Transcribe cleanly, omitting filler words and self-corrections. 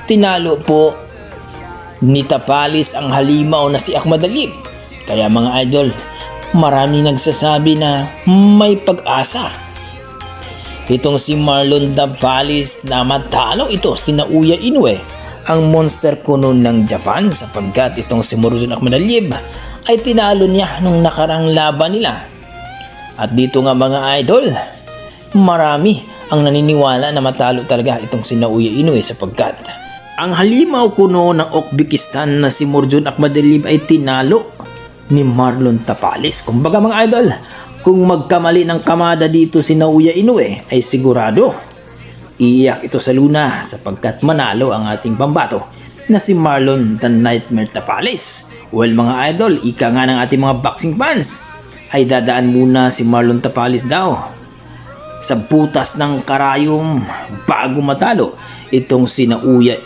tinalo po ni Tapalis ang halimaw na si Ahmad Alib. Kaya mga idol, marami nagsasabi na may pag-asa itong si Marlon Tapalis na matalo ito si Naoya Inoue, ang monster kuno ng Japan, sapagkat itong si Marlon Ahmad Alib ay tinalo niya nung nakarang laban nila. At dito nga mga idol, marami ang naniniwala na matalo talaga itong si Naoya Inoue, sapagkat ang halimaw kuno ng Uzbekistan na si Marlon Ahmad Alib ay tinalo ni Marlon Tapalis. Kumbaga mga idol, kung magkamali ng kamada dito si Naoya Inoue ay sigurado iiyak ito sa luna, sapagkat manalo ang ating pambato na si Marlon the Nightmare Tapalis. Well mga idol, ika nga ng ating mga boxing fans ay dadaan muna si Marlon Tapalis daw sa butas ng karayom bago matalo itong si Naoya